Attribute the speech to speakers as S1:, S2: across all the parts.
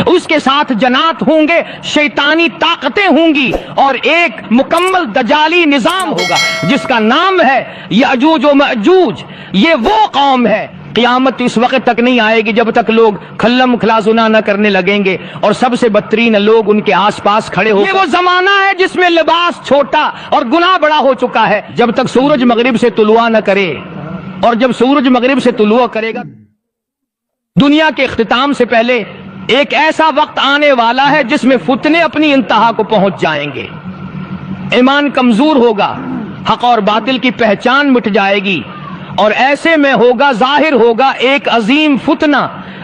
S1: اس کے ساتھ جنات ہوں گے، شیطانی طاقتیں ہوں گی، اور ایک مکمل دجالی نظام ہوگا جس کا نام ہے یاجوج و ماجوج۔ یہ وہ قوم ہے، قیامت اس وقت تک نہیں آئے گی جب تک لوگ کھلم کھلاسنا نہ کرنے لگیں گے اور سب سے بدترین لوگ ان کے آس پاس کھڑے ہو۔ یہ وہ زمانہ ہے جس میں لباس چھوٹا اور گناہ بڑا ہو چکا ہے۔ جب تک سورج مغرب سے طلوع نہ کرے، اور جب سورج مغرب سے طلوع کرے گا، دنیا کے اختتام سے پہلے ایک ایسا وقت آنے والا ہے جس میں فتنے اپنی انتہا کو پہنچ جائیں گے، ایمان کمزور ہوگا، حق اور باطل کی پہچان مٹ جائے گی، اور ایسے میں ہوگا، ظاہر ہوگا ایک عظیم فتنہ،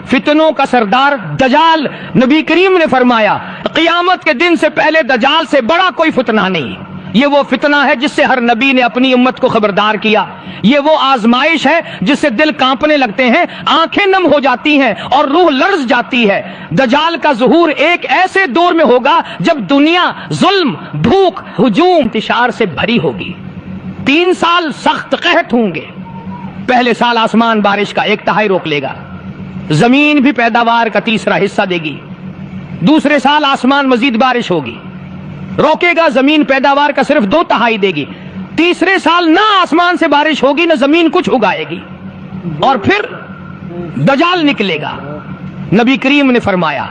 S1: فتنوں کا سردار دجال۔ نبی کریم نے فرمایا قیامت کے دن سے پہلے دجال سے بڑا کوئی فتنہ نہیں۔ یہ وہ فتنہ ہے جس سے ہر نبی نے اپنی امت کو خبردار کیا۔ یہ وہ آزمائش ہے جس سے دل کانپنے لگتے ہیں، آنکھیں نم ہو جاتی ہیں اور روح لرز جاتی ہے۔ دجال کا ظہور ایک ایسے دور میں ہوگا جب دنیا ظلم، بھوک، ہجوم، انتشار سے بھری ہوگی۔ 3 سال سخت قحط ہوں گے۔ پہلے سال آسمان بارش کا 1/3 روک لے گا، زمین بھی پیداوار کا 1/3 حصہ دے گی۔ دوسرے سال آسمان مزید بارش ہوگی، روکے گا، زمین پیداوار کا صرف 2/3 دے گی۔ تیسرے سال نہ آسمان سے بارش ہوگی نہ زمین کچھ اگائے گی، اور پھر دجال نکلے گا۔ نبی کریم نے فرمایا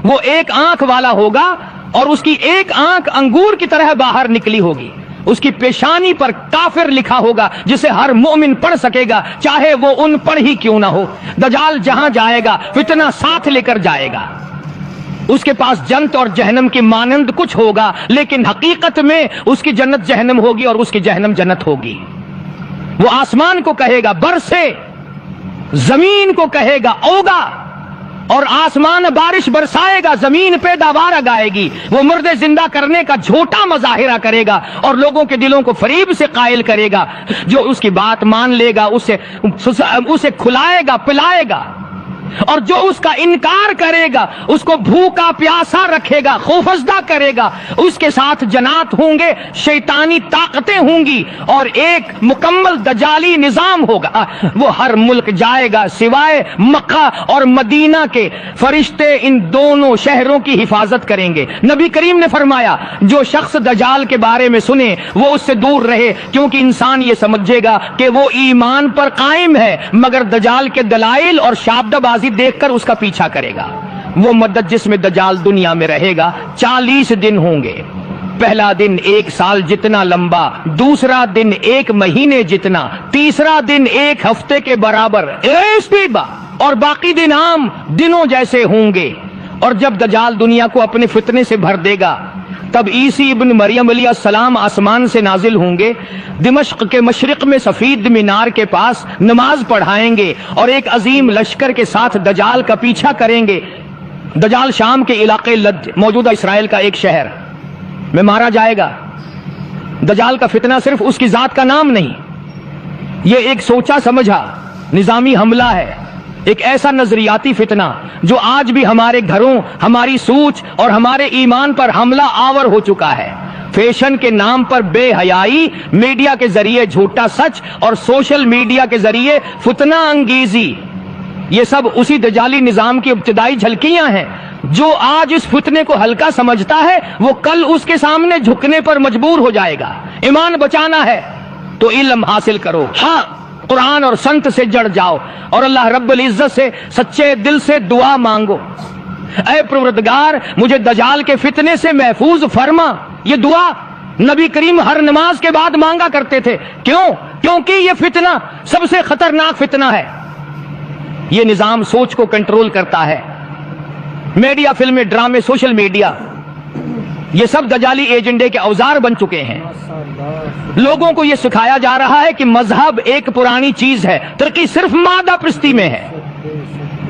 S1: وہ ایک آنکھ والا ہوگا اور اس کی ایک آنکھ انگور کی طرح باہر نکلی ہوگی، اس کی پیشانی پر کافر لکھا ہوگا جسے ہر مومن پڑھ سکے گا چاہے وہ ان پڑھ ہی کیوں نہ ہو۔ دجال جہاں جائے گا فتنہ ساتھ لے کر جائے گا، اس کے پاس جنت اور جہنم کی مانند کچھ ہوگا، لیکن حقیقت میں اس کی جنت جہنم ہوگی اور اس کی جہنم جنت ہوگی۔ وہ آسمان کو کہے گا برسے، زمین کو کہے گا اوگا، اور آسمان بارش برسائے گا، زمین پیداوار اگائے گی۔ وہ مردے زندہ کرنے کا جھوٹا مظاہرہ کرے گا اور لوگوں کے دلوں کو فریب سے قائل کرے گا۔ جو اس کی بات مان لے گا اسے کھلائے گا، پلائے گا، اور جو اس کا انکار کرے گا اس کو بھوکا پیاسا رکھے گا، خوفزدہ کرے گا۔ اس کے ساتھ جنات ہوں گے، شیطانی طاقتیں ہوں گی، اور ایک مکمل دجالی نظام ہوگا۔ وہ ہر ملک جائے گا سوائے مکہ اور مدینہ کے۔ فرشتے ان دونوں شہروں کی حفاظت کریں گے۔ نبی کریم نے فرمایا جو شخص دجال کے بارے میں سنے وہ اس سے دور رہے، کیونکہ انسان یہ سمجھے گا کہ وہ ایمان پر قائم ہے، مگر دجال کے دلائل اور شابدہ بازی دیکھ کر اس کا پیچھا کرے گا۔ وہ مدت جس میں دجال دنیا میں رہے گا 40 دن ہوں گے۔ پہلا دن 1 سال جتنا لمبا، دوسرا دن 1 مہینے جتنا، تیسرا دن 1 ہفتے کے برابر، اور باقی دن عام دنوں جیسے ہوں گے۔ اور جب دجال دنیا کو اپنے فتنے سے بھر دے گا تب عیسی ابن مریم علیہ السلام آسمان سے نازل ہوں گے، دمشق کے مشرق میں سفید مینار کے پاس نماز پڑھائیں گے، اور ایک عظیم لشکر کے ساتھ دجال کا پیچھا کریں گے۔ دجال شام کے علاقے لد، موجودہ اسرائیل کا ایک شہر میں مارا جائے گا۔ دجال کا فتنہ صرف اس کی ذات کا نام نہیں، یہ ایک سوچا سمجھا نظامی حملہ ہے، ایک ایسا نظریاتی فتنہ جو آج بھی ہمارے گھروں، ہماری سوچ اور ہمارے ایمان پر حملہ آور ہو چکا ہے۔ فیشن کے نام پر بے حیائی، میڈیا کے ذریعے جھوٹا سچ، اور سوشل میڈیا کے ذریعے فتنہ انگیزی، یہ سب اسی دجالی نظام کی ابتدائی جھلکیاں ہیں۔ جو آج اس فتنے کو ہلکا سمجھتا ہے وہ کل اس کے سامنے جھکنے پر مجبور ہو جائے گا۔ ایمان بچانا ہے تو علم حاصل کرو، ہاں قرآن اور سنت سے جڑ جاؤ، اور اللہ رب العزت سے سچے دل سے دعا مانگو، اے پروردگار مجھے دجال کے فتنے سے محفوظ فرما۔ یہ دعا نبی کریم ہر نماز کے بعد مانگا کرتے تھے۔ کیوں؟ کیونکہ یہ فتنہ سب سے خطرناک فتنہ ہے۔ یہ نظام سوچ کو کنٹرول کرتا ہے۔ میڈیا، فلمیں، ڈرامے، سوشل میڈیا، یہ سب دجالی ایجنڈے کے اوزار بن چکے ہیں۔ لوگوں کو یہ سکھایا جا رہا ہے کہ مذہب ایک پرانی چیز ہے، ترقی صرف مادہ پرستی میں ہے۔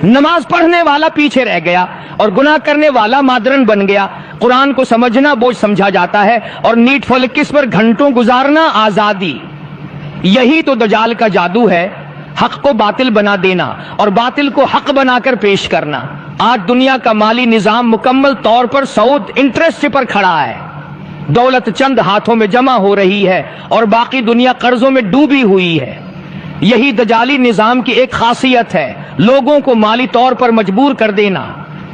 S1: نماز پڑھنے والا پیچھے رہ گیا اور گناہ کرنے والا مادرن بن گیا۔ قرآن کو سمجھنا بوجھ سمجھا جاتا ہے، اور نیٹ فلکس پر گھنٹوں گزارنا آزادی۔ یہی تو دجال کا جادو ہے، حق کو باطل بنا دینا اور باطل کو حق بنا کر پیش کرنا۔ آج دنیا کا مالی نظام مکمل طور پر سعود انٹرسٹ پر کھڑا ہے۔ دولت چند ہاتھوں میں جمع ہو رہی ہے اور باقی دنیا قرضوں میں ڈوبی ہوئی ہے۔ یہی دجالی نظام کی ایک خاصیت ہے، لوگوں کو مالی طور پر مجبور کر دینا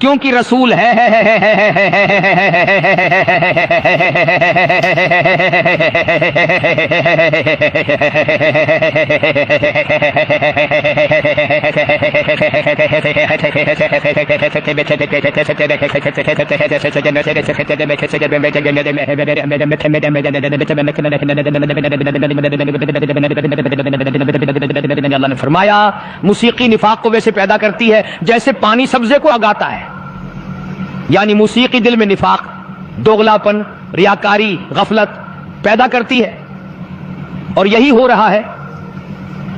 S1: کیونکہ رسول ہے اللہ نے فرمایا موسیقی نفاق کو ویسے پیدا کرتی ہے جیسے پانی سبزے کو اگاتا ہے، یعنی موسیقی دل میں نفاق، دوغلاپن، ریاکاری، غفلت پیدا کرتی ہے، اور یہی ہو رہا ہے۔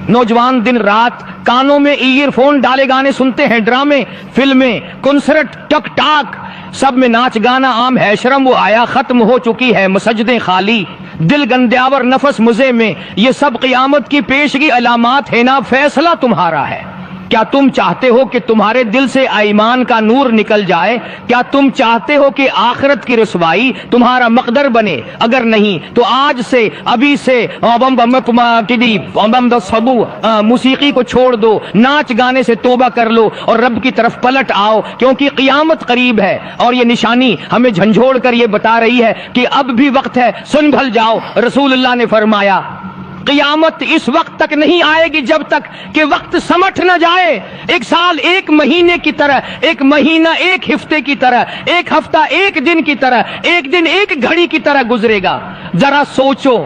S1: نوجوان دن رات کانوں میں ایئر فون ڈالے گانے سنتے ہیں، ڈرامے، فلمیں، کنسرٹ، ٹک ٹاک، سب میں ناچ گانا عام ہے۔ شرم و حیا ختم ہو چکی ہے، مسجدیں خالی، دل گندیاور، نفس مزے میں۔ یہ سب قیامت کی پیشگی علامات ہیں نا، فیصلہ تمہارا ہے۔ کیا تم چاہتے ہو کہ تمہارے دل سے ایمان کا نور نکل جائے؟ کیا تم چاہتے ہو کہ آخرت کی رسوائی تمہارا مقدر بنے؟ اگر نہیں تو آج سے، ابھی سے موسیقی کو چھوڑ دو، ناچ گانے سے توبہ کر لو اور رب کی طرف پلٹ آؤ، کیونکہ قیامت قریب ہے۔ اور یہ نشانی ہمیں جھنجھوڑ کر یہ بتا رہی ہے کہ اب بھی وقت ہے، سن بھل جاؤ۔ رسول اللہ نے فرمایا قیامت اس وقت تک نہیں آئے گی جب تک کہ وقت سمٹ نہ جائے۔ ایک سال ایک مہینے کی طرح، ایک مہینہ ایک ہفتے کی طرح، ایک ہفتہ ایک دن کی طرح، ایک دن ایک گھڑی کی طرح گزرے گا۔ ذرا سوچو،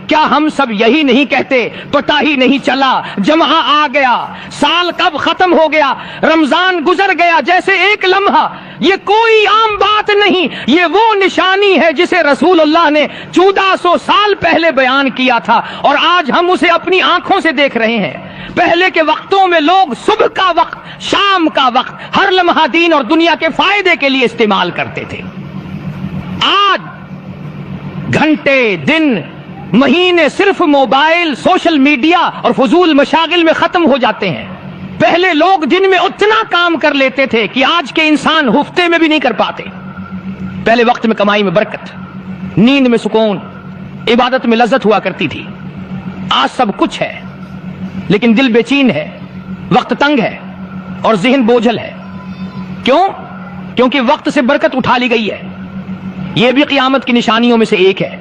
S1: کیا ہم سب یہی نہیں کہتے پتہ ہی نہیں چلا جمعہ آ گیا، سال کب ختم ہو گیا، رمضان گزر گیا جیسے ایک لمحہ؟ یہ کوئی عام بات نہیں، یہ وہ نشانی ہے جسے رسول اللہ نے 1400 سال پہلے بیان کیا تھا، اور آج ہم اسے اپنی آنکھوں سے دیکھ رہے ہیں۔ پہلے کے وقتوں میں لوگ صبح کا وقت، شام کا وقت، ہر لمحہ دین اور دنیا کے فائدے کے لیے استعمال کرتے تھے۔ آج گھنٹے، دن، مہینے صرف موبائل، سوشل میڈیا اور فضول مشاغل میں ختم ہو جاتے ہیں۔ پہلے لوگ دن میں اتنا کام کر لیتے تھے کہ آج کے انسان ہفتے میں بھی نہیں کر پاتے۔ پہلے وقت میں کمائی میں برکت، نیند میں سکون، عبادت میں لذت ہوا کرتی تھی۔ آج سب کچھ ہے لیکن دل بے چین ہے، وقت تنگ ہے اور ذہن بوجھل ہے۔ کیوں؟ کیونکہ وقت سے برکت اٹھا لی گئی ہے۔ یہ بھی قیامت کی نشانیوں میں سے ایک ہے۔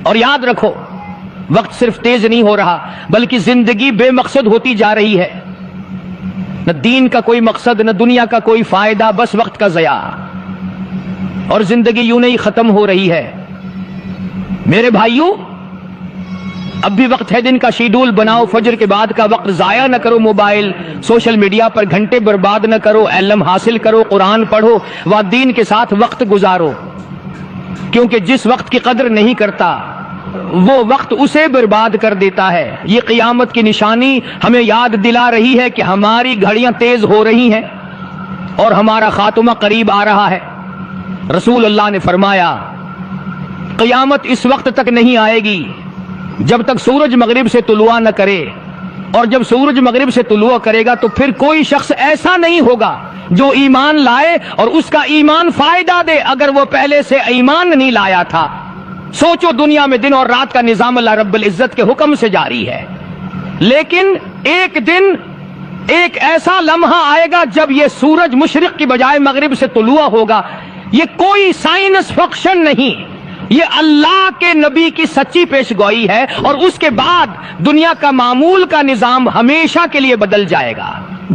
S1: اور یاد رکھو، وقت صرف تیز نہیں ہو رہا بلکہ زندگی بے مقصد ہوتی جا رہی ہے۔ نہ دین کا کوئی مقصد، نہ دنیا کا کوئی فائدہ، بس وقت کا ضیاع، اور زندگی یوں نہیں ختم ہو رہی ہے۔ میرے بھائیوں، اب بھی وقت ہے، دن کا شیڈول بناؤ، فجر کے بعد کا وقت ضائع نہ کرو، موبائل، سوشل میڈیا پر گھنٹے برباد نہ کرو، علم حاصل کرو، قرآن پڑھو و دین کے ساتھ وقت گزارو، کیونکہ جس وقت کی قدر نہیں کرتا وہ وقت اسے برباد کر دیتا ہے۔ یہ قیامت کی نشانی ہمیں یاد دلا رہی ہے کہ ہماری گھڑیاں تیز ہو رہی ہیں اور ہمارا خاتمہ قریب آ رہا ہے۔ رسول اللہ نے فرمایا قیامت اس وقت تک نہیں آئے گی جب تک سورج مغرب سے طلوع نہ کرے، اور جب سورج مغرب سے طلوع کرے گا تو پھر کوئی شخص ایسا نہیں ہوگا جو ایمان لائے اور اس کا ایمان فائدہ دے اگر وہ پہلے سے ایمان نہیں لایا تھا۔ سوچو، دنیا میں دن اور رات کا نظام اللہ رب العزت کے حکم سے جاری ہے، لیکن ایک دن، ایک ایسا لمحہ آئے گا جب یہ سورج مشرق کی بجائے مغرب سے طلوع ہوگا۔ یہ کوئی سائنس فکشن نہیں، یہ اللہ کے نبی کی سچی پیش گوئی ہے، اور اس کے بعد دنیا کا معمول کا نظام ہمیشہ کے لیے بدل جائے گا۔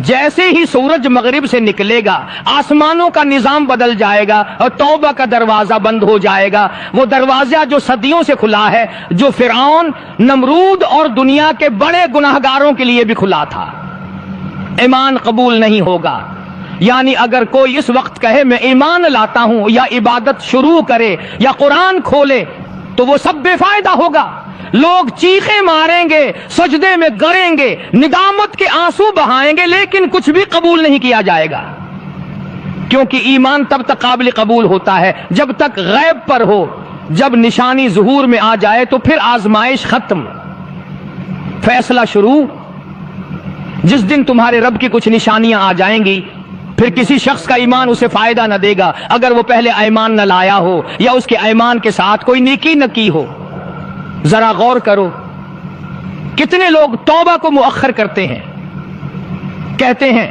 S1: جیسے ہی سورج مغرب سے نکلے گا آسمانوں کا نظام بدل جائے گا اور توبہ کا دروازہ بند ہو جائے گا، وہ دروازہ جو صدیوں سے کھلا ہے، جو فرعون، نمرود اور دنیا کے بڑے گناہگاروں کے لیے بھی کھلا تھا۔ ایمان قبول نہیں ہوگا، یعنی اگر کوئی اس وقت کہے میں ایمان لاتا ہوں، یا عبادت شروع کرے یا قرآن کھولے، تو وہ سب بے فائدہ ہوگا۔ لوگ چیخیں ماریں گے، سجدے میں گریں گے، ندامت کے آنسو بہائیں گے، لیکن کچھ بھی قبول نہیں کیا جائے گا، کیونکہ ایمان تب تک قابل قبول ہوتا ہے جب تک غیب پر ہو۔ جب نشانی ظہور میں آ جائے تو پھر آزمائش ختم، فیصلہ شروع۔ جس دن تمہارے رب کی کچھ نشانیاں آ جائیں گی، پھر کسی شخص کا ایمان اسے فائدہ نہ دے گا اگر وہ پہلے ایمان نہ لایا ہو یا اس کے ایمان کے ساتھ کوئی نیکی نہ کی ہو۔ ذرا غور کرو، کتنے لوگ توبہ کو مؤخر کرتے ہیں، کہتے ہیں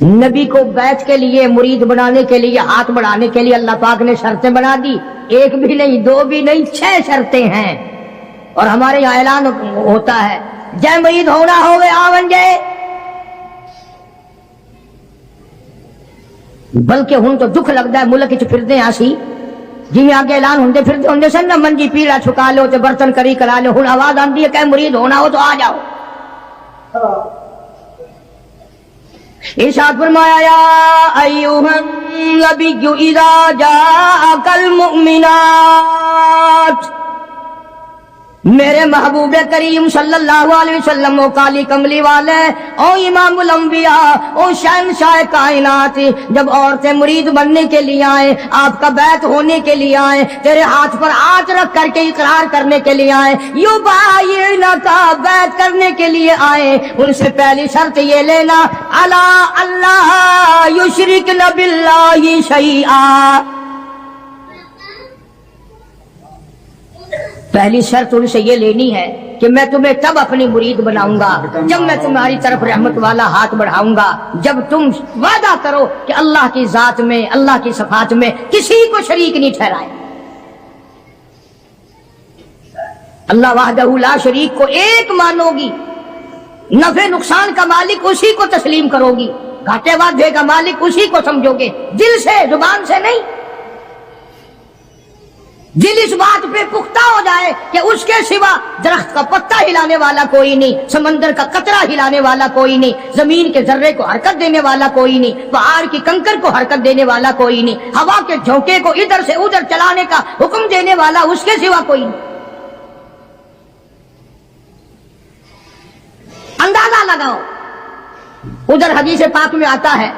S2: نبی کو بیعت کے لیے، مرید بنانے کے لیے، ہاتھ بڑھانے کے لیے اللہ پاک نے شرطیں بنا دی. ایک بھی نہیں، دو بھی نہیں، 6 شرطیں ہیں. اور ہمارے یہاں اعلان ہوتا ہے جے مرید ہونا ہوئے آون جے. بلکہ ہن تو دکھ لگتا ہے ملک چ پھردے آسی جی آگے اعلان ہوندے پھردے ہوندے سن نا، منجی پیڑا چھکا لو تے برتن کری کرا لو. ہن آواز آندی ہے کہ مرید ہونا ہو تو آ جاؤ. ارشاد فرمایا یا ایھا النبی اذا جاءک المؤمنات، میرے محبوب کریم صلی اللہ علیہ وسلم، او کالی کملی والے، او امام الانبیاء، او شہنشاہ کائنات، جب عورتیں مرید بننے کے لیے آئیں، آپ کا بیعت ہونے کے لیے آئیں، تیرے ہاتھ پر ہاتھ رکھ کر کے اقرار کرنے کے لیے آئیں، یبایعنک، بیعت کرنے کے لیے آئیں، ان سے پہلی شرط یہ لینا الا اللہ یشرکن باللہ شیئا. پہلی شرط ان سے یہ لینی ہے کہ میں تمہیں تب اپنی مرید بناؤں گا جب میں تمہاری طرف رحمت والا ہاتھ بڑھاؤں گا، جب تم وعدہ کرو کہ اللہ کی ذات میں، اللہ کی صفات میں کسی کو شریک نہیں ٹھہرائے. اللہ وحدہ لا شریک کو ایک مانو گی، نفع نقصان کا مالک اسی کو تسلیم کرو گی، گھاٹے وعدے کا مالک اسی کو سمجھو گے، دل سے، زبان سے نہیں. دل اس بات پہ پختہ ہو جائے کہ اس کے سوا درخت کا پتا ہلانے والا کوئی نہیں، سمندر کا قطرہ ہلانے والا کوئی نہیں، زمین کے ذرے کو حرکت دینے والا کوئی نہیں، پہاڑ کی کنکر کو حرکت دینے والا کوئی نہیں، ہوا کے جھونکے کو ادھر سے ادھر چلانے کا حکم دینے والا اس کے سوا کوئی نہیں. اندازہ لگاؤ. ادھر حدیث پاک میں آتا ہے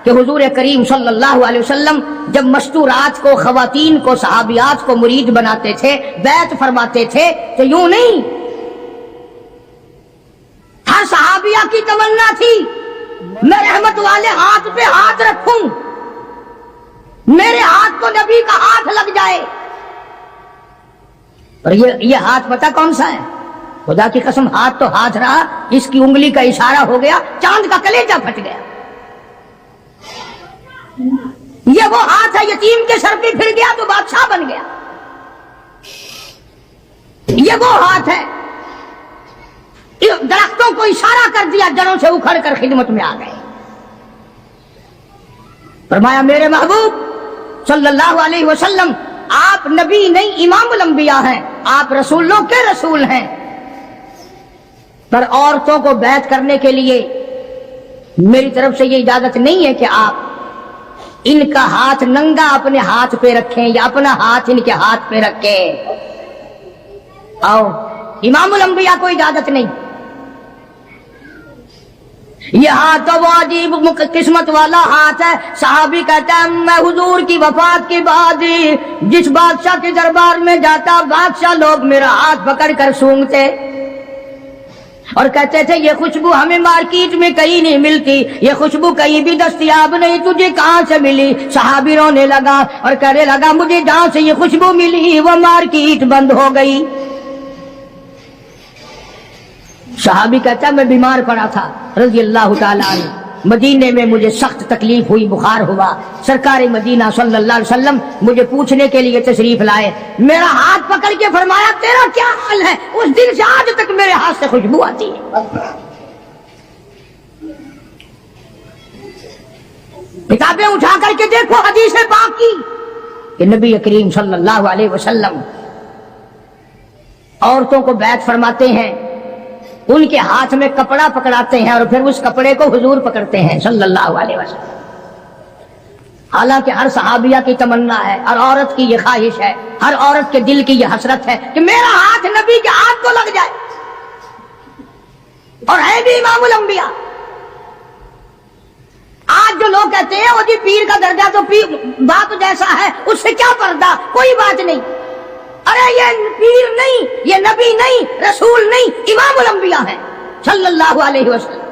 S2: کہ حضور کریم صلی اللہ علیہ وسلم جب مستورات کو، خواتین کو، صحابیات کو مرید بناتے تھے، بیعت فرماتے تھے، تو یوں نہیں، ہر صحابیہ کی تمنا تھی میں رحمت والے ہاتھ پہ ہاتھ رکھوں، میرے ہاتھ کو نبی کا ہاتھ لگ جائے. اور یہ ہاتھ پتہ کون سا ہے؟ خدا کی قسم ہاتھ تو ہاتھ رہا، اس کی انگلی کا اشارہ ہو گیا چاند کا کلیجہ پھٹ گیا. یہ وہ ہاتھ ہے یتیم کے سر پہ پھر گیا تو بادشاہ بن گیا. یہ وہ ہاتھ ہے درختوں کو اشارہ کر دیا، جڑوں سے اکھڑ کر خدمت میں آ گئے. فرمایا میرے محبوب صلی اللہ علیہ وسلم آپ نبی نہیں، امام الانبیاء ہیں، آپ رسولوں کے رسول ہیں، پر عورتوں کو بیعت کرنے کے لیے میری طرف سے یہ اجازت نہیں ہے کہ آپ ان کا ہاتھ ننگا اپنے ہاتھ پہ رکھیں یا اپنا ہاتھ ان کے ہاتھ پہ رکھیں. آؤ، امام الانبیاء کو اجازت نہیں. یہ ہاتھ تو وہ عجیب قسمت والا ہاتھ ہے. صحابی کہتا ہے میں حضور کی وفات کے بعد جس بادشاہ کے دربار میں جاتا، بادشاہ لوگ میرا ہاتھ پکڑ کر سونگتے اور کہتے تھے یہ خوشبو ہمیں مارکیٹ میں کہیں نہیں ملتی، یہ خوشبو کہیں بھی دستیاب نہیں، تجھے کہاں سے ملی؟ صحابی رونے لگا اور کہنے لگا مجھے جہاں سے یہ خوشبو ملی وہ مارکیٹ بند ہو گئی. صحابی کہتا ہے میں بیمار پڑا تھا رضی اللہ تعالیٰ عنہ، مدینے میں مجھے سخت تکلیف ہوئی، بخار ہوا، سرکار مدینہ صلی اللہ علیہ وسلم مجھے پوچھنے کے لیے تشریف لائے، میرا ہاتھ پکڑ کے فرمایا تیرا کیا حال ہے؟ اس دن سے آج تک میرے ہاتھ سے خوشبو آتی ہے. کتابیں اٹھا کر کے دیکھو حدیث پاک کی کہ نبی کریم صلی اللہ علیہ وسلم عورتوں کو بیعت فرماتے ہیں، ان کے ہاتھ میں کپڑا پکڑاتے ہیں اور پھر اس کپڑے کو حضور پکڑتے ہیں صلی اللہ علیہ وسلم. حالانکہ ہر صحابیہ کی تمنا ہے، ہر عورت کی یہ خواہش ہے، ہر عورت کے دل کی یہ حسرت ہے کہ میرا ہاتھ نبی کے ہاتھ کو لگ جائے، اور ہے بھی امام الانبیاء. آج جو لوگ کہتے ہیں وہ جی پیر کا درجہ تو باپ جیسا ہے، اس سے کیا پردہ، کوئی بات نہیں. ارے یہ پیر نہیں، یہ نبی نہیں، رسول نہیں، امام الانبیاء ہیں صلی اللہ علیہ وسلم.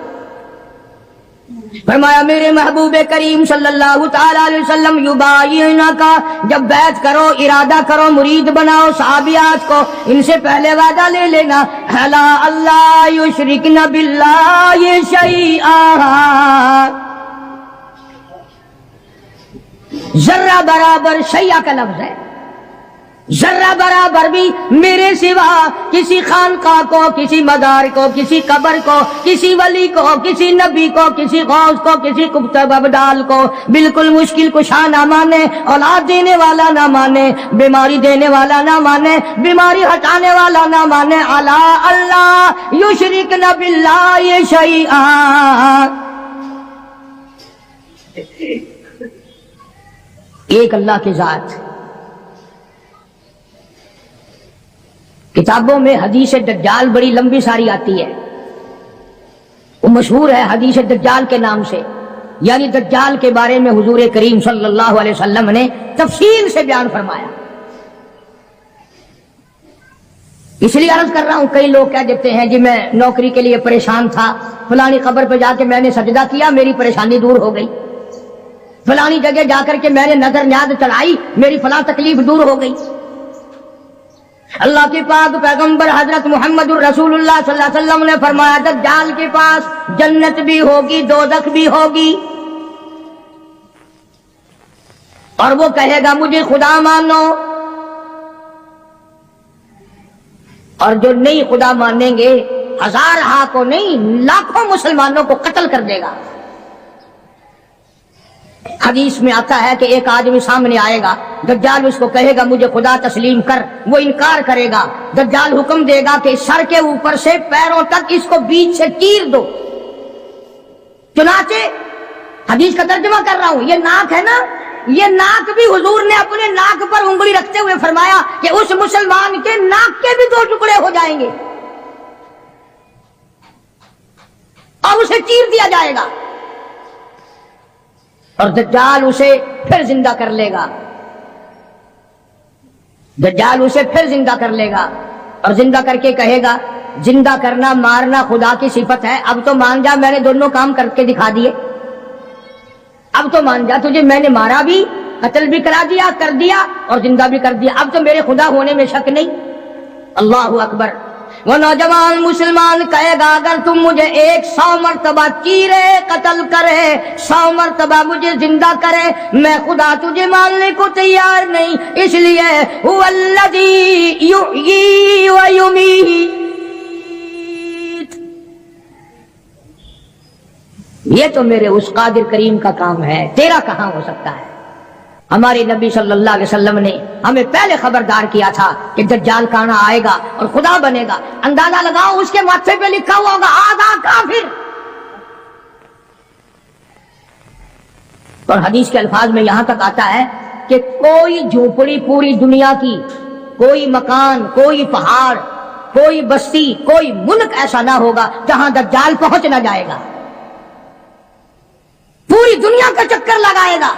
S2: فرمایا میرے محبوب کریم صلی اللہ تعالی علیہ وسلم یبایعنک، جب بیعت کرو، ارادہ کرو، مرید بناؤ صحابیات کو، ان سے پہلے وعدہ لے لینا الا اللہ یشرکن باللہ شیئا، ذرہ برابر شیعہ کا لفظ ہے، ذرہ برابر بھی میرے سوا کسی خانقاہ کو، کسی مزار کو، کسی قبر کو، کسی ولی کو، کسی نبی کو، کسی غوث کو، کسی قطب ابدال کو بالکل مشکل کشا نہ مانے، اولاد دینے والا نہ مانے، بیماری دینے والا نہ مانے، بیماری ہٹانے والا نہ مانے، الا اللہ یشرکن باللہ شیئا، ایک اللہ کی ذات۔ کتابوں میں حدیث دجال بڑی لمبی ساری آتی ہے، وہ مشہور ہے حدیث دجال کے نام سے، یعنی دجال کے بارے میں حضور کریم صلی اللہ علیہ وسلم نے تفصیل سے بیان فرمایا۔ اس لیے عرض کر رہا ہوں، کئی لوگ کہہ دیتے ہیں جی میں نوکری کے لیے پریشان تھا، فلانی قبر پہ جا کے میں نے سجدہ کیا، میری پریشانی دور ہو گئی، فلانی جگہ جا کر کے میں نے نظر نیاز چڑھائی، میری فلاں تکلیف دور ہو گئی۔ اللہ کے پاک پیغمبر حضرت محمد الرسول اللہ صلی اللہ علیہ وسلم نے فرمایا دجال کے پاس جنت بھی ہوگی، دوزخ بھی ہوگی، اور وہ کہے گا مجھے خدا مانو، اور جو نہیں خدا مانیں گے ہزارہا کو نہیں لاکھوں مسلمانوں کو قتل کر دے گا۔ حدیث میں آتا ہے کہ ایک آدمی سامنے آئے گا، دجال اس کو کہے گا مجھے خدا تسلیم کر، وہ انکار کرے گا، دجال حکم دے گا کہ سر کے اوپر سے پیروں تک اس کو بیچ سے چیر دو۔ چنانچہ حدیث کا ترجمہ کر رہا ہوں، یہ ناک ہے نا، یہ ناک بھی حضور نے اپنے ناک پر انگلی رکھتے ہوئے فرمایا کہ اس مسلمان کے ناک کے بھی 2 ٹکڑے ہو جائیں گے اور اسے چیر دیا جائے گا، اور دجال اسے پھر زندہ کر لے گا، دجال اسے پھر زندہ کر لے گا، اور زندہ کر کے کہے گا زندہ کرنا مارنا خدا کی صفت ہے، اب تو مان جا میں نے دونوں کام کر کے دکھا دیے، اب تو مان جا تجھے میں نے مارا بھی، قتل بھی کرا دیا، کر دیا اور زندہ بھی کر دیا، اب تو میرے خدا ہونے میں شک نہیں۔ اللہ اکبر۔ وہ نوجوان مسلمان کہے گا اگر تم مجھے 100 مرتبہ چیرے قتل کرے، 100 مرتبہ مجھے زندہ کرے، میں خدا تجھے ماننے کو تیار نہیں، اس لیے هو الذی یحیی و یمیت، یہ تو میرے اس قادر کریم کا کام ہے، تیرا کہاں ہو سکتا ہے۔ ہمارے نبی صلی اللہ علیہ وسلم نے ہمیں پہلے خبردار کیا تھا کہ دجال کانا آئے گا اور خدا بنے گا، اندازہ لگاؤ اس کے ماتھے پہ لکھا ہوا ہوگا آدھا کافر، اور حدیث کے الفاظ میں یہاں تک آتا ہے کہ کوئی جھوپڑی پوری دنیا کی، کوئی مکان، کوئی پہاڑ، کوئی بستی، کوئی ملک ایسا نہ ہوگا جہاں دجال پہنچ نہ جائے گا، پوری دنیا کا چکر لگائے گا،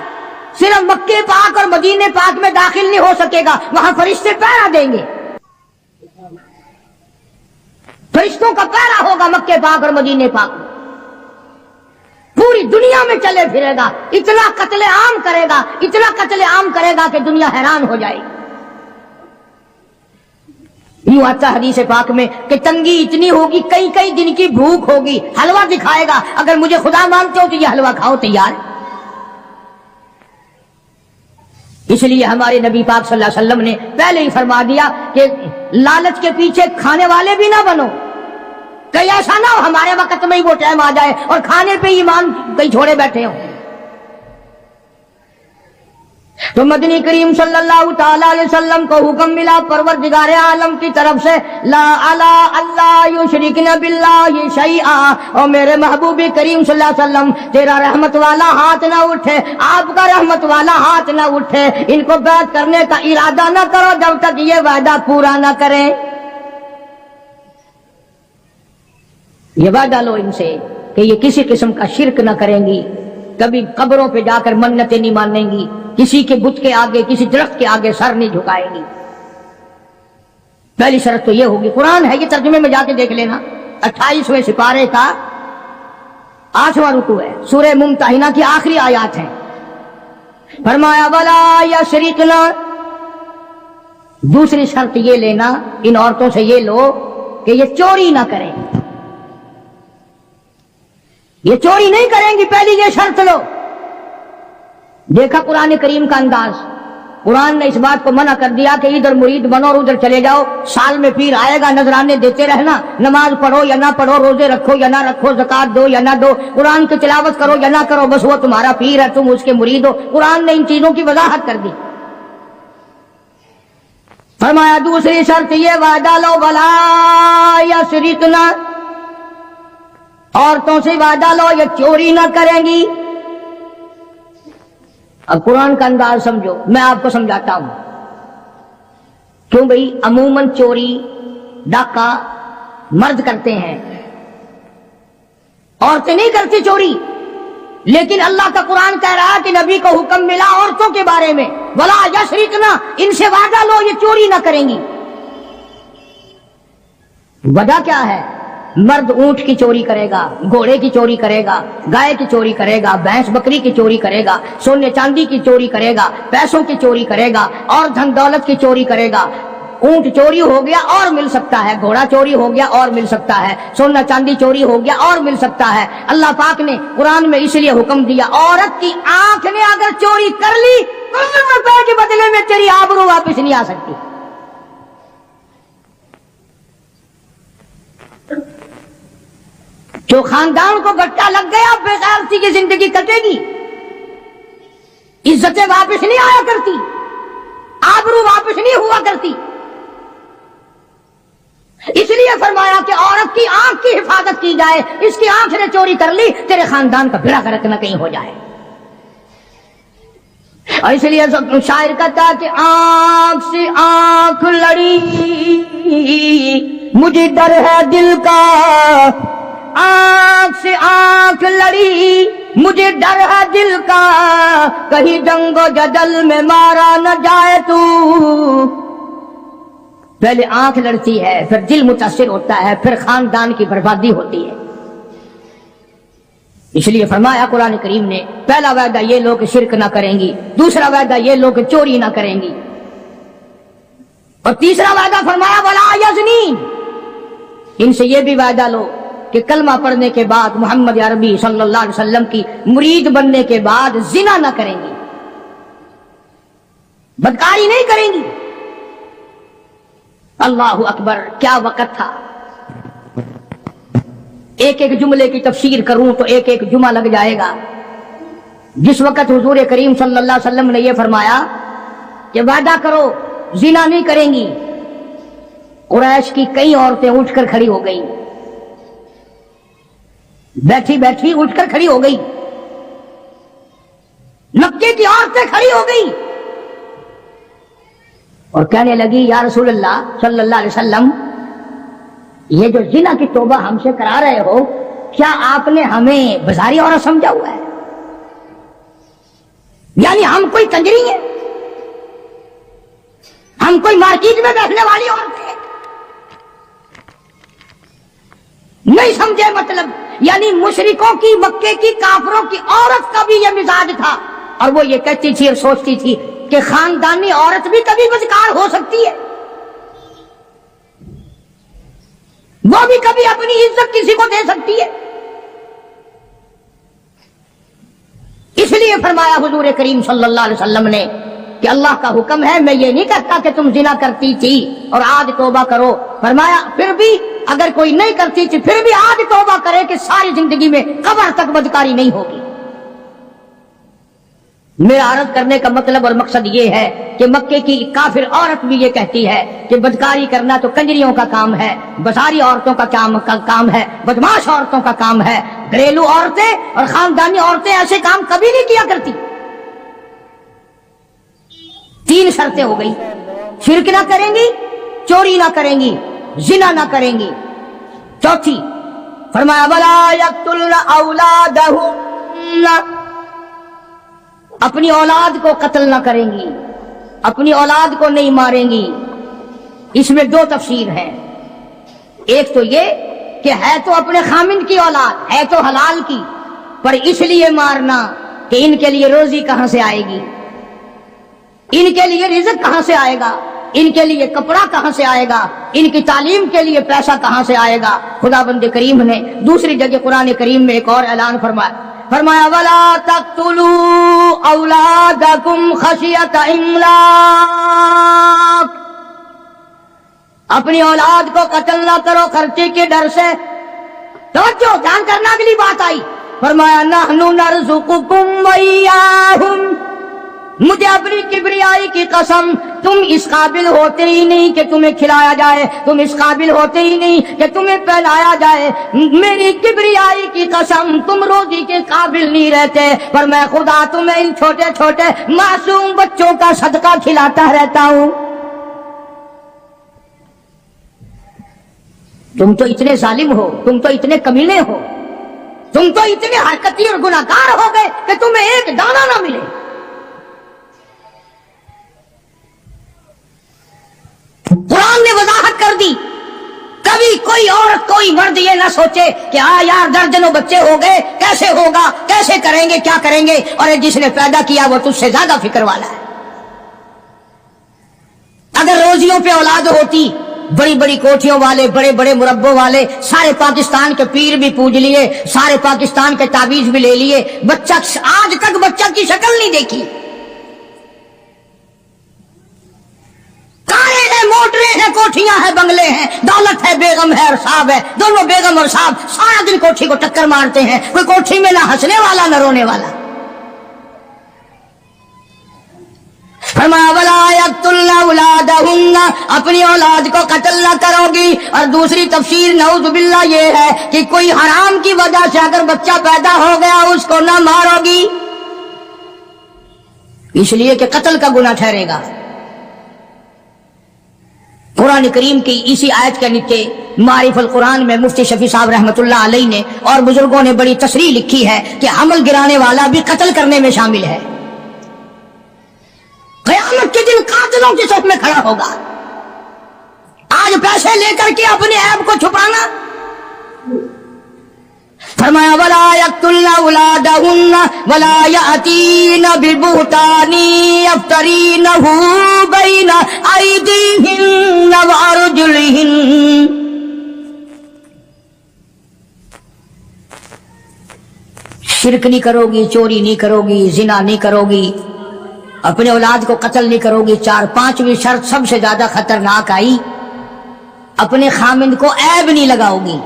S2: صرف مکے پاک اور مدینے پاک میں داخل نہیں ہو سکے گا، وہاں فرشتے پہرا دیں گے، فرشتوں کا پہرا ہوگا مکے پاک اور مدینے پاک میں، پوری دنیا میں چلے پھرے گا، اتنا قتل عام کرے گا، اتنا قتل عام کرے گا کہ دنیا حیران ہو جائے گی۔ یوں آتا حدیث پاک میں کہ تنگی اتنی ہوگی، کئی کئی دن کی بھوک ہوگی، حلوہ دکھائے گا، اگر مجھے خدا مانتے ہو تو یہ حلوہ کھاؤ، تیار۔ اس لیے ہمارے نبی پاک صلی اللہ علیہ وسلم نے پہلے ہی فرما دیا کہ لالچ کے پیچھے کھانے والے بھی نہ بنو، کہیں ایسا نہ ہو ہمارے وقت میں ہی وہ ٹائم آ جائے اور کھانے پہ ایمان کہیں چھوڑے بیٹھے ہوں۔ تو مدنی کریم صلی اللہ تعالی علیہ وسلم کو حکم ملا پروردگار عالم کی طرف سے، لا الہ اللہ یشرکن باللہ شیئا، اور میرے محبوب کریم صلی اللہ علیہ وسلم تیرا رحمت والا ہاتھ نہ اٹھے، آپ کا رحمت والا ہاتھ نہ اٹھے، ان کو بیعت کرنے کا ارادہ نہ کرو جب تک یہ وعدہ پورا نہ کریں۔ یہ وعدہ لو ان سے کہ یہ کسی قسم کا شرک نہ کریں گی، کبھی قبروں پہ جا کر منتیں نہیں مانیں گی، کسی کے بت کے آگے، کسی درخت کے آگے سر نہیں جھکائیں گی۔ پہلی شرط تو یہ ہوگی، قرآن ہے، یہ ترجمے میں جا کے دیکھ لینا، 28ویں سپارے کا 8واں رکوع ہے، سورہ ممتحنہ کی آخری آیات ہیں۔ فرمایا ولا یشرکنا، دوسری شرط یہ لینا ان عورتوں سے یہ لو کہ یہ چوری نہ کریں، یہ چوری نہیں کریں گی، پہلی یہ شرط لو۔ دیکھا قرآن کریم کا انداز. قرآن نے اس بات کو منع کر دیا کہ ادھر مرید بنو اور ادھر چلے جاؤ, سال میں پیر آئے گا نذرانے دیتے رہنا, نماز پڑھو یا نہ پڑھو, روزے رکھو یا نہ رکھو, زکات دو یا نہ دو, قرآن کی تلاوت کرو یا نہ کرو, بس وہ تمہارا پیر ہے, تم اس کے مرید ہو. قرآن نے ان چیزوں کی وضاحت کر دی. فرمایا دوسری شرط یہ وعدہ لو ولا یسرقنا, عورتوں سے وعدہ لو یہ چوری نہ کریں گی. اب قرآن کا انداز سمجھو, میں آپ کو سمجھاتا ہوں. کیوں بھئی عموماً چوری ڈاکہ مرد کرتے ہیں, عورتیں نہیں کرتی چوری. لیکن اللہ کا قرآن کہہ رہا ہے کہ نبی کو حکم ملا عورتوں کے بارے میں, ولا یسرقنا, ان سے وعدہ لو یہ چوری نہ کریں گی. وجہ کیا ہے؟ مرد اونٹ کی چوری کرے گا, گھوڑے کی چوری کرے گا, گائے کی چوری کرے گا, بھینس بکری کی چوری کرے گا, سونے چاندی کی چوری کرے گا, پیسوں کی چوری کرے گا, اور دھن دولت کی چوری کرے گا. اونٹ چوری ہو گیا اور مل سکتا ہے, گھوڑا چوری ہو گیا اور مل سکتا ہے, سونا چاندی چوری ہو گیا اور مل سکتا ہے. اللہ پاک نے قرآن میں اس لیے حکم دیا, عورت کی آنکھ نے اگر چوری کر لی تو ₹100 کے بدلے میں تیری آبرو واپس نہیں آ سکتی. جو خاندان کو گٹا لگ گیا بے غیرتی کی زندگی کٹے گی, عزتیں واپس نہیں آیا کرتی, آبرو واپس نہیں ہوا کرتی. اس لیے فرمایا کہ عورت کی آنکھ کی حفاظت کی جائے, اس کی آنکھ نے چوری کر لی تیرے خاندان کا بیڑا غرق نہ کہیں ہو جائے. اور اس لیے شاعر کہتا کہ آنکھ سے آنکھ لڑی مجھے ڈر ہے دل کا, آنکھ سے آنکھ لڑی مجھے ڈر ہے دل کا, کہیں جنگ و جدل میں مارا نہ جائے تو. پہلے آنکھ لڑتی ہے, پھر دل متاثر ہوتا ہے, پھر خاندان کی بربادی ہوتی ہے. اس لیے فرمایا قرآن کریم نے, پہلا وعدہ یہ لو کہ شرک نہ کریں گی, دوسرا وعدہ یہ لو کہ چوری نہ کریں گی, اور تیسرا وعدہ فرمایا ولا یزنین, ان سے یہ بھی وعدہ لو کہ کلمہ پڑھنے کے بعد محمد عربی صلی اللہ علیہ وسلم کی مرید بننے کے بعد زنا نہ کریں گی, بدکاری نہیں کریں گی. اللہ اکبر, کیا وقت تھا. ایک ایک جملے کی تفسیر کروں تو ایک ایک جمعہ لگ جائے گا. جس وقت حضور کریم صلی اللہ علیہ وسلم نے یہ فرمایا کہ وعدہ کرو زنا نہیں کریں گی, قریش کی کئی عورتیں اٹھ کر کھڑی ہو گئی, بیٹھی بیٹھی اٹھ کر کھڑی ہو گئی. مکے کی عورتیں کھڑی ہو گئی اور کہنے لگی یا رسول اللہ صلی اللہ علیہ وسلم, یہ جو زنا کی توبہ ہم سے کرا رہے ہو, کیا آپ نے ہمیں بازاری عورت سمجھا ہوا ہے؟ یعنی ہم کوئی کنجری ہیں, ہم کوئی مارکیٹ میں بیٹھنے والی عورت ہیں؟ نہیں سمجھے مطلب. یعنی مشرکوں کی, مکے کی کافروں کی عورت کا بھی یہ مزاج تھا, اور وہ یہ کہتی تھی اور سوچتی تھی کہ خاندانی عورت بھی کبھی بدکار ہو سکتی ہے, وہ بھی کبھی اپنی عزت کسی کو دے سکتی ہے. اس لیے فرمایا حضور کریم صلی اللہ علیہ وسلم نے کہ اللہ کا حکم ہے, میں یہ نہیں کہتا کہ تم زنا کرتی تھی اور آج توبہ کرو. فرمایا پھر بھی اگر کوئی نہیں کرتی تھی پھر بھی آج توبہ کرے کہ ساری زندگی میں قبر تک بدکاری نہیں ہوگی. میرا عرض کرنے کا مطلب اور مقصد یہ ہے کہ مکے کی کافر عورت بھی یہ کہتی ہے کہ بدکاری کرنا تو کنجریوں کا کام ہے, بازاری عورتوں کا کام ہے, بدماش عورتوں کا کام ہے. گھریلو عورتیں اور خاندانی عورتیں ایسے کام کبھی نہیں کیا کرتی. 3 شرطیں ہو گئی, شرک نہ کریں گی, چوری نہ کریں گی, زنا نہ کریں گی. چوتھی فرمایا ولا یقتلن اولادہن, اپنی اولاد کو قتل نہ کریں گی, اپنی اولاد کو نہیں ماریں گی. اس میں 2 تفسیر ہیں. ایک تو یہ کہ ہے تو اپنے خامند کی اولاد, ہے تو حلال کی, پر اس لیے مارنا کہ ان کے لیے روزی کہاں سے آئے گی, ان کے لیے رزق کہاں سے آئے گا, ان کے لیے کپڑا کہاں سے آئے گا, ان کی تعلیم کے لیے پیسہ کہاں سے آئے گا. خدا بند کریم نے دوسری جگہ قرآن کریم میں ایک اور اعلان فرمایا, فرمایا ولا تقتلوا اولادکم خشیۃ املاق، اپنی اولاد کو قتل نہ کرو خرچے کے ڈر سے۔ توجہ، دھیان کرنا، اگلی بات آئی، فرمایا نحن نرزقکم وإیاہم، مجھے اپنی کبریائی کی قسم، تم اس قابل ہوتے ہی نہیں کہ تمہیں کھلایا جائے، تم اس قابل ہوتے ہی نہیں کہ تمہیں پہنایا جائے، میری کبریائی کی قسم تم روزی کے قابل نہیں رہتے، پر میں خدا تمہیں ان چھوٹے چھوٹے معصوم بچوں کا صدقہ کھلاتا رہتا ہوں۔ تم تو اتنے ظالم ہو، تم تو اتنے کمینے ہو، تم تو اتنے حرکتی اور گناہگار ہو گئے کہ تمہیں ایک دانہ نہ ملے۔ قرآن نے وضاحت کر دی، کبھی کوئی عورت کوئی مرد یہ نہ سوچے کہ یار درجنوں بچے ہو گئے، کیسے ہوگا، کیسے کریں گے، کیا کریں گے، اور جس نے پیدا کیا وہ تجھ سے زیادہ فکر والا ہے۔ اگر روزیوں پہ اولاد ہوتی، بڑی بڑی کوٹھیوں والے، بڑے بڑے مربوں والے، سارے پاکستان کے پیر بھی پوج لیے، سارے پاکستان کے تعویذ بھی لے لیے، بچہ آج تک بچہ کی شکل نہیں دیکھی، کاریں ہیں، موٹریں ہیں، کوٹھیاں ہیں، بنگلے ہیں، دولت ہے، بیگم ہے اور صاحب ہے، دونوں بیگم اور صاحب سارا دن کوٹھی کو ٹکر مارتے ہیں، کوئی کوٹھی میں نہ ہنسنے والا نہ رونے والا۔ فرمایا ولا یقتلن اولادہن، اپنی اولاد کو قتل نہ کرو گی، اور دوسری تفسیر نعوذ باللہ یہ ہے کہ کوئی حرام کی وجہ سے اگر بچہ پیدا ہو گیا اس کو نہ مارو گی، اس لیے کہ قتل کا گناہ ٹھہرے گا۔ قرآن کریم کی اسی آیت کے نیچے معارف القرآن میں مفتی شفیع صاحب رحمۃ اللہ علیہ نے اور بزرگوں نے بڑی تصریح لکھی ہے کہ حمل گرانے والا بھی قتل کرنے میں شامل ہے۔ قیامت کے دن قاتلوں کی صف میں کھڑا ہوگا۔ آج پیسے لے کر کے اپنے عیب کو چھپانا، فرمایا ولا یقتلن اولادہن ولا یأتین ببہتان یفترینہ بین ایدیہن وارجلہن، شرک نہیں کرو گی، چوری نہیں کرو گی، زنا نہیں کرو گی، اپنے اولاد کو قتل نہیں کرو گی۔ پانچویں شرط سب سے زیادہ خطرناک آئی، اپنے خامند کو عیب نہیں لگاؤ گی،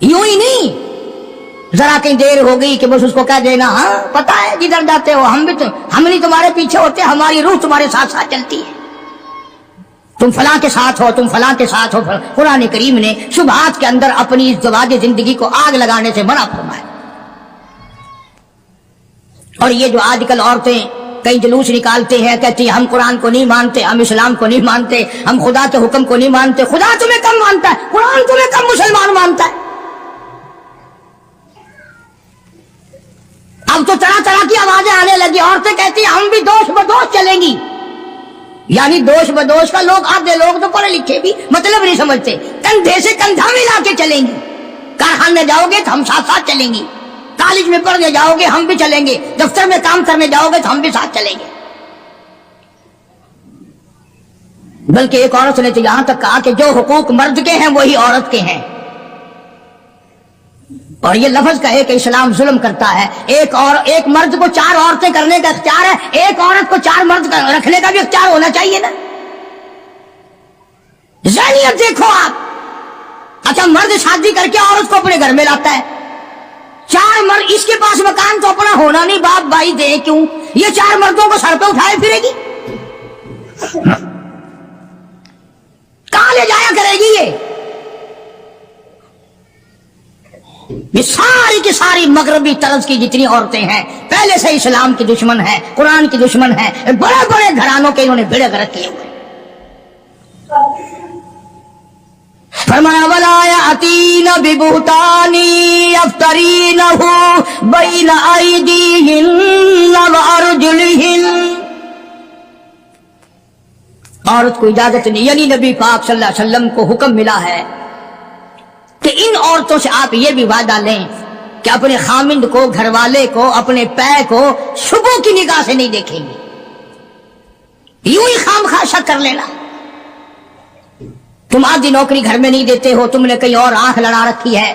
S2: یوں ہی نہیں ذرا کہیں دیر ہو گئی کہ بس اس کو کہہ دینا ہاں پتہ ہے جدھر جاتے ہو ہم نہیں تمہارے پیچھے ہوتے، ہماری روح تمہارے ساتھ ساتھ چلتی ہے، تم فلاں کے ساتھ ہو، تم فلاں کے ساتھ ہو۔ قرآن کریم نے شبہات کے اندر اپنی ازدواج زندگی کو آگ لگانے سے منع فرمایا۔ اور یہ جو آج کل عورتیں کئی جلوس نکالتے ہیں، کہتی ہیں ہم قرآن کو نہیں مانتے، ہم اسلام کو نہیں مانتے، ہم خدا کے حکم کو نہیں مانتے۔ خدا تمہیں کم مانتا ہے، قرآن تمہیں کم مسلمان مانتا ہے؟ اب تو طرح طرح کی آوازیں آنے لگی، عورتیں کہتی ہیں ہم بھی دوش بدوش چلیں گی، یعنی دوش بدوش کا لوگ آدھے لوگ تو پڑھے لکھے بھی مطلب نہیں سمجھتے، کندھے سے کندھا ملا کے چلیں گی، کارخانے جاؤ گے تو ہم ساتھ ساتھ چلیں گی، کالج میں پڑھنے جاؤ گے ہم بھی چلیں گے، دفتر میں کام کرنے جاؤ گے تو ہم بھی ساتھ چلیں گے۔ بلکہ ایک عورت نے تو یہاں تک کہا کہ جو حقوق مرد کے ہیں وہی عورت کے ہیں، اور یہ لفظ کہے کہ اسلام ظلم کرتا ہے، ایک مرد کو 4 عورتیں کرنے کا اختیار ہے، ایک عورت کو 4 مرد رکھنے کا بھی اختیار ہونا چاہیے نا۔ ذہنیت دیکھو آپ، اچھا مرد شادی کر کے عورت کو اپنے گھر میں لاتا ہے، 4 مرد، اس کے پاس مکان تو اپنا ہونا نہیں، باپ بھائی دے کیوں، یہ 4 مردوں کو سر پہ اٹھائے پھرے گی، کہاں لے جایا کرے گی؟ یہ ساری کی ساری مغربی طرز کی جتنی عورتیں ہیں پہلے سے اسلام کی دشمن ہیں، قرآن کی دشمن ہیں، بڑے بڑے گھرانوں کے انہوں نے بیڑے غرق کیے ہوئے۔ فرمایا ولا یأتین ببہتان یفترینہ بین ایدیہن وارجلہن، عورت کو اجازت نہیں، یعنی نبی پاک صلی اللہ علیہ وسلم کو حکم ملا ہے کہ ان عورتوں سے آپ یہ بھی وعدہ لیں کہ اپنے خامند کو، گھر والے کو، اپنے پے کو شبوں کی نگاہ سے نہیں دیکھیں گے، یوں ہی خام خواہ شک کر لینا۔ تم آدھی نوکری گھر میں نہیں دیتے ہو، تم نے کہیں اور آنکھ لڑا رکھی ہے،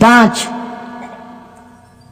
S2: 5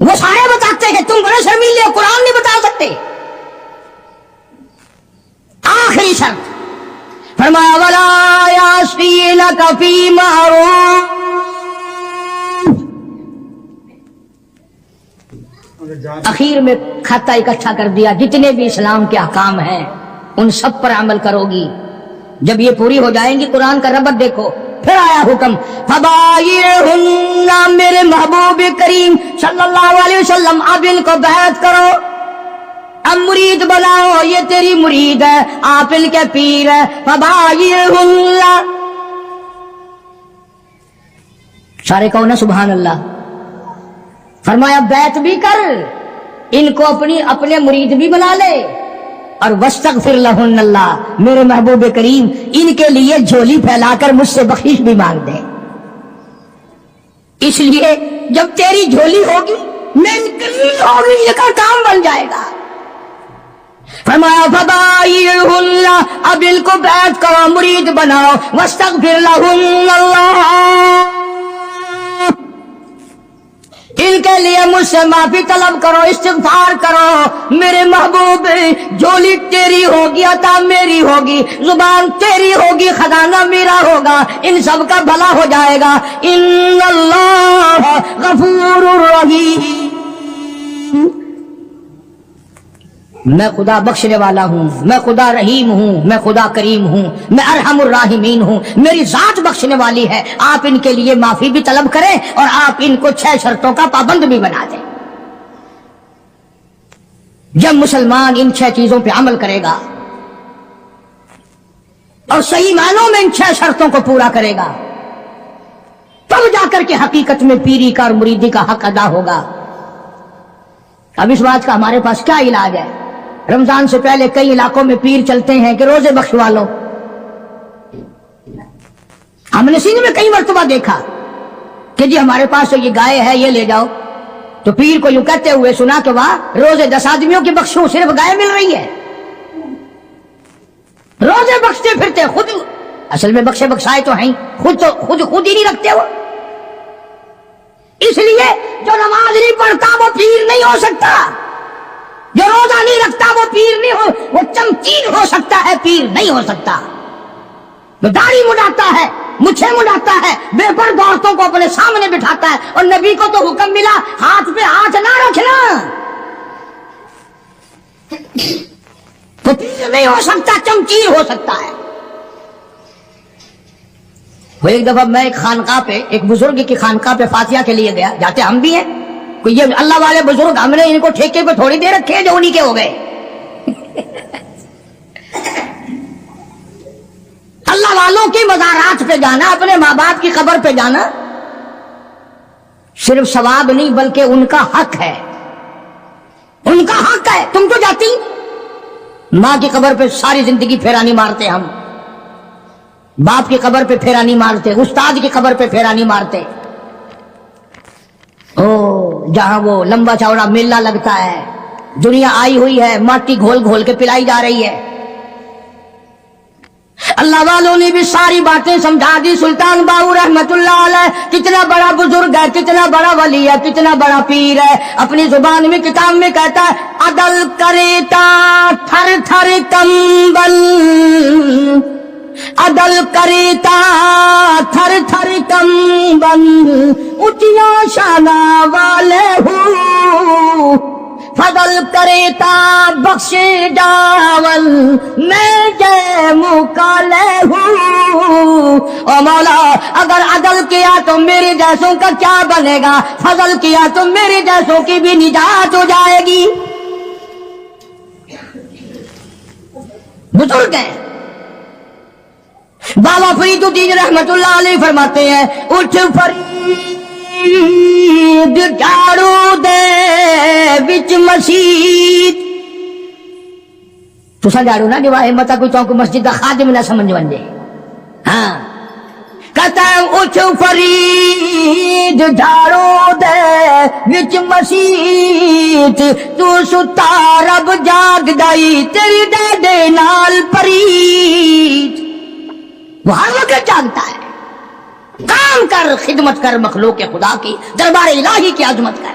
S2: وہ سارے بتاتے ہیں، تم بڑے شرمیلے ہو، قرآن نہیں بتا سکتے۔ آخری شرط فرمایا وَلَا يَعْصِينَكَ فِي مَعْرُوفٍ، اخیر میں کھاتا اکٹھا کر دیا، جتنے بھی اسلام کے احکام ہیں ان سب پر عمل کرو گی۔ جب یہ پوری ہو جائیں گی، قرآن کا ربط دیکھو، پھر آیا حکم فَبَايِعْهُنَّ، میرے محبوب کریم صلی اللہ علیہ وسلم اب ان کو بیعت کرو، اب مرید بناؤ، یہ تیری مرید ہے، آپ ان کے پیر ہے۔ فَبَايِعْهُنَّ، سارے کہو نا سبحان اللہ۔ فرمایا بیعت بھی کر، ان کو اپنے مرید بھی بنا لے، اور وَاسْتَغْفِرْ لَهُنَّ، اللہ میرے محبوب کریم ان کے لیے جھولی پھیلا کر مجھ سے بخشش بھی مانگ دے۔ اس لیے جب تیری جھولی ہوگی مینکریل ہوگی، یہ کا کام بن جائے گا۔ فرمایا فَبَايِعْهُنَّ، اب ان کو بیعت کرو، مرید بناؤ، وَاسْتَغْفِرْ لَهُنَّ، اللہ ان کے لیے مجھ سے معافی طلب کرو، استغفار کرو۔ میرے محبوب جھولی تیری ہوگی، عطا میری ہوگی، زبان تیری ہوگی، خزانہ میرا ہوگا، ان سب کا بھلا ہو جائے گا۔ ان اللہ غفور رحیم، میں خدا بخشنے والا ہوں، میں خدا رحیم ہوں، میں خدا کریم ہوں، میں ارحم الراحمین ہوں، میری ذات بخشنے والی ہے۔ آپ ان کے لیے معافی بھی طلب کریں اور آپ ان کو 6 شرطوں کا پابند بھی بنا دیں۔ جب مسلمان ان 6 چیزوں پہ عمل کرے گا اور صحیح معنوں میں ان 6 شرطوں کو پورا کرے گا، تب جا کر کے حقیقت میں پیری کا اور مریدی کا حق ادا ہوگا۔ اب اس بات کا ہمارے پاس کیا علاج ہے؟ رمضان سے پہلے کئی علاقوں میں پیر چلتے ہیں کہ روزے بخشوا لو۔ ہم نے سندھ میں کئی مرتبہ دیکھا کہ جی ہمارے پاس یہ گائے ہے، یہ لے جاؤ، تو پیر کو یوں کہتے ہوئے سنا کہ واہ، روزے 10 آدمیوں کی بخشوں، صرف گائے مل رہی ہے۔ روزے بخشتے پھرتے خود، اصل میں بخشے بخشائے تو ہیں، خود ہی نہیں رکھتے وہ۔ اس لیے جو نماز نہیں پڑھتا وہ پیر نہیں ہو سکتا، جو روزہ نہیں رکھتا وہ پیر نہیں ہو، وہ چمچین ہو سکتا ہے، پیر نہیں ہو سکتا۔ وہ داڑھی مڈاتا ہے، مچھے مڈاتا ہے، بے پردہ عورتوں کو اپنے سامنے بٹھاتا ہے، اور نبی کو تو حکم ملا ہاتھ پہ ہاتھ نہ رکھنا، تو پیر نہیں ہو سکتا، چمچین ہو سکتا ہے۔ وہ ایک دفعہ میں ایک خانقاہ پہ، ایک بزرگ کی خانقاہ پہ فاتحہ کے لیے گیا، جاتے ہم بھی ہیں، کوئی یہ اللہ والے بزرگ ہم نے ان کو ٹھیکے پہ تھوڑی دے رکھے جو انہی کے ہو گئے۔ اللہ والوں کی مزارات پہ جانا، اپنے ماں باپ کی قبر پہ جانا صرف ثواب نہیں بلکہ ان کا حق ہے، ان کا حق ہے۔ تم تو جاتی ماں کی قبر پہ ساری زندگی پھیرا نہیں مارتے، ہم باپ کی قبر پہ پھیرا نہیں مارتے، استاد کی قبر پہ پھیرا نہیں مارتے۔ جہاں وہ لمبا چوڑا میلہ لگتا ہے، دنیا آئی ہوئی ہے، مٹی گھول گھول کے پلائی جا رہی ہے۔ اللہ والوں نے بھی ساری باتیں سمجھا دی۔ سلطان باہو رحمت اللہ علیہ کتنا بڑا بزرگ ہے، کتنا بڑا ولی ہے، کتنا بڑا پیر ہے، اپنی زبان میں کتاب میں کہتا ہے عدل کریتا تھر تھر کمبل، عدل کریتا تھر تھر کمبل، اونچیاں شانہ والے ہوں، فضل کریتا بخش ڈاول، میں جے مکالے ہوں۔ او مولا اگر عدل کیا تو میرے جیسوں کا کیا بنے گا، فضل کیا تو میرے جیسوں کی بھی نجات ہو جائے گی۔ بزرگ ہیں بابا فرید الدین رحمت اللہ علیہ فرماتے ہیں اٹھ فرید جھاڑو دے وچ مسجد، تسا جھاڑو نہ دیوا ہمت کوئی تو مسجد دا خادم نہ سمجھ ونجے۔ ہاں کہتا ہے اٹھ فرید جھاڑو دے وچ مسجد، تو ستا رب جاگ دائی تیری ڈاڈے نال پرید۔ وہ ہر وقت جانتا ہے، کام کر، خدمت کر، مخلوق خدا کی، دربار الہی کی عظمت کر۔